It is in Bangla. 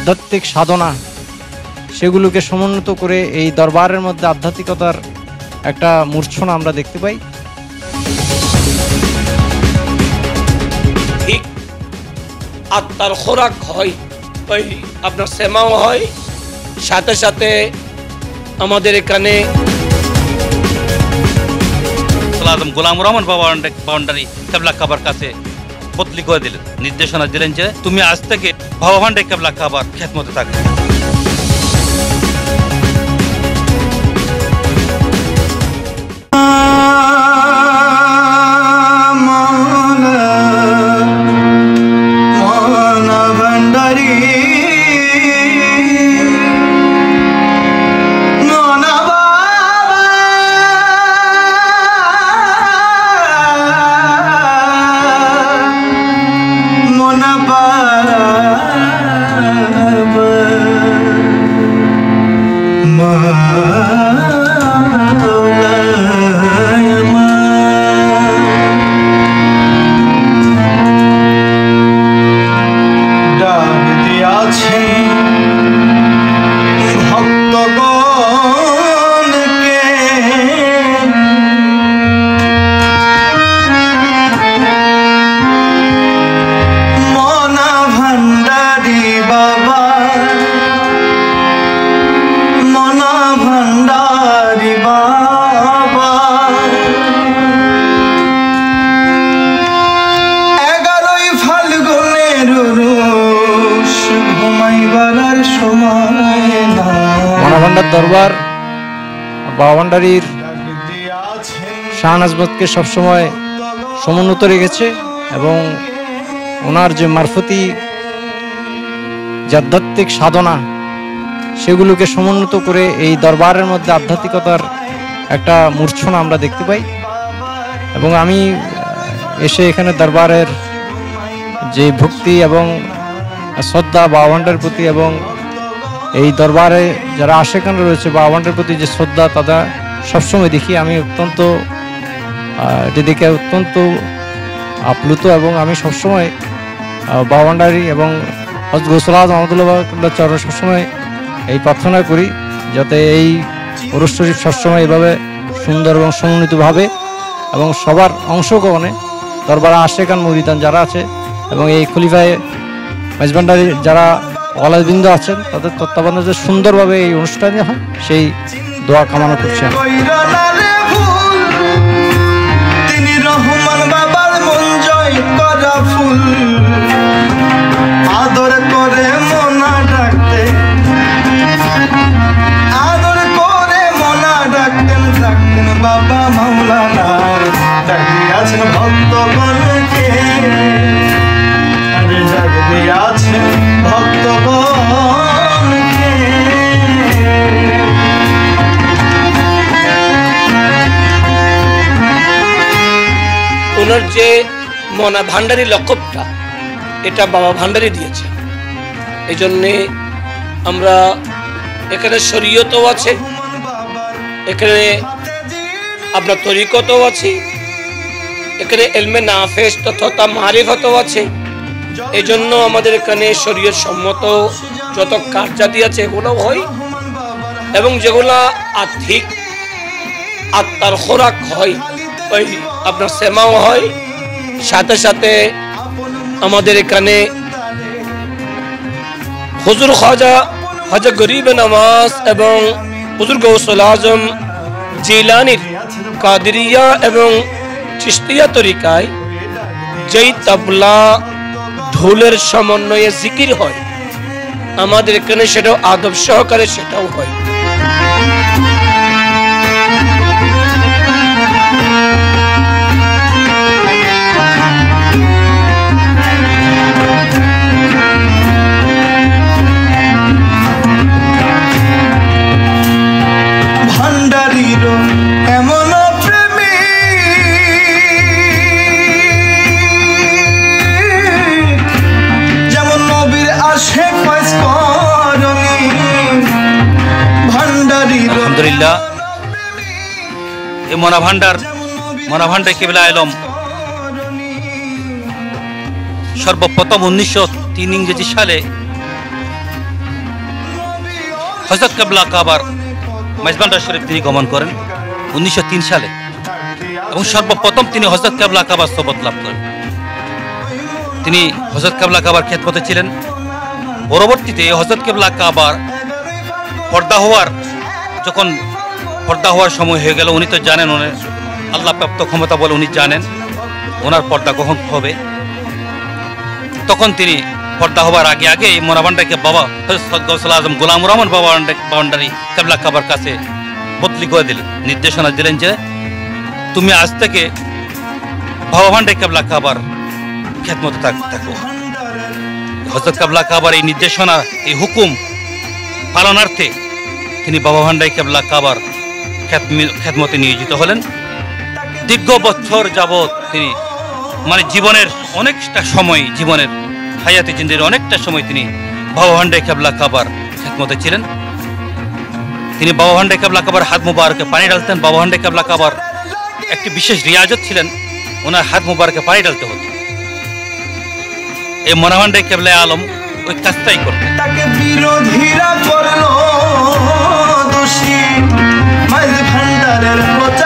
আধ্যাত্মিক সাধনা সেগুলোকে সমুন্নত করে এই দরবারের মধ্যে আধ্যাত্মিকতার একটা মূর্ছনা আমরা দেখতে পাই। ঠিক আত্মার খোরাক হয়, ওই আপনার সেমাও হয়, সাথে সাথে আমাদের এখানে গোলাম রহমান বাউন্ডারি কেবলা কাবার কাছে বদলি করে দিলেন, নির্দেশনা দিলেন যে তুমি আজ থেকে বাবা ভান্ডারি কেবলা কাবার খেদমতে থাকবে। দরবার বাবা ভান্ডারির শাহ নাজমতকে সবসময় সমুন্নত রেখেছে এবং ওনার যে মারফতি যে আধ্যাত্মিক সাধনা সেগুলোকে সমুন্নত করে এই দরবারের মধ্যে আধ্যাত্মিকতার একটা মূর্ছনা আমরা দেখতে পাই। এবং আমি এসে এখানে দরবারের যে ভক্তি এবং শ্রদ্ধা বাবা ভান্ডারির প্রতি এবং এই দরবারে যারা আশেকান রয়েছে বাবা ভান্ডারির প্রতি যে শ্রদ্ধা তারা সবসময় দেখি, আমি অত্যন্ত এটি দেখে অত্যন্ত আপ্লুত এবং আমি সবসময় বাবা ভান্ডারি এবং হযরত গৌসুল আযম আহমদুল্লাহ চরণ সবসময় এই প্রার্থনা করি যাতে এই ওরস শরীফ সবসময় এভাবে সুন্দর এবং সমন্বিতভাবে এবং সবার অংশগ্রহণে দরবারে আশেকান মুরিদান যারা আছে এবং এই খলিফায়ে মেজবান্ডারি যারা ওয়ালাদবৃন্দ আছেন তাদের তত্ত্বাবধানে যে সুন্দরভাবে এই অনুষ্ঠানে হয় সেই দোয়া কামনা করছেন। বাবা মাওলানা ডাকিয়াছেন ভক্তগণকে, ডাকিয়াছেন ভক্তগণকে। ওনার যে মনা ভান্ডারী লকবটা এটা বাবা ভান্ডারী দিয়েছেন, এই জন্যে আমরা এখানে শরীয়তও আছে, এখানে আপনার তরিকতও আছে, এখানে ইলমে নাফেস তথা মারিফতও আছে। এই জন্য আমাদের এখানে শরীয়ত সম্মত যত কার্যাদি আছে এগুলোও হয় এবং যেগুলা আর্থিক আত্মার খোরাক হয় ওই আপনার সেমাও হয়। সাথে সাথে আমাদের এখানে হুজুর খাজা গরিব নওয়াজ এবং হুজুর গৌসুল আজম জিলানির কাদেরিয়া এবং চিশতিয়া তরিকায় যেই তবলা ঢোলের সমন্বয়ে জিকির হয় আমাদের এখানে সেটাও আদব সহকারে সেটাও হয়। আলহামদুলিল্লাহ, এই মনা ভান্ডার কেবলা আলম সর্বপ্রথম 1903 ইংরেজি সালে হযরত কেবলা কাবার মেজবান্ডার শরীফ তিনি গমন করেন 1903 সালে এবং সর্বপ্রথম তিনি হযরত কেবলা কাবার সোবত লাভ করেন। তিনি হযরত কেবলা কাবার খেদমতে ছিলেন। পরবর্তীতে হযরত কেবলা কাবার যখন পর্দা হওয়ার সময় হয়ে গেল, উনি তো জানেন উনি আল্লাহ প্রাপ্ত ক্ষমতা বলে উনি জানেন ওনার পর্দা কখন হবে। তখন তিনি পর্দা হওয়ার আগে মোনাবান্ডাকে বাবা হযরত গৌসুল আজম গোলামুর রহমান বাউন্ডারি কেবলা কাবার কাছে বদলি করে দিলেন, নির্দেশনা দিলেন যে তুমি আজ থেকে বাবা ভান্ডারি কেবলা কাবার খেদমতে থাকো। হযরত কেবলা কাবার এই নির্দেশনা, এই হুকুম পালনার্থে তিনি বাবা ভান্ডারি কেবলা কাবার খেদমতে নিয়োজিত হলেন। দীর্ঘ বছর যাবৎ তিনি জীবনের অনেকটা সময়, জীবনের হায়াতে জিন্দের অনেকটা সময় তিনি বাবা ভান্ডারি কেবলা কাবার খেদমতে ছিলেন। তিনি বাবা ভান্ডারি কেবলা কাবার হাত মুবারকে পানি ঢালতেন। বাবা ভান্ডারি কেবলা কাবার একটি বিশেষ রিয়াজত ছিলেন, ওনার হাত মুবারকে পানি ঢালতে হতো। এই মোনাভান্ডারি কেবলা আলম ওই কাজটাই করতেন। তাকে বিরোধীরা করলো দোষী, মাইজ ভান্ডারের প্রচার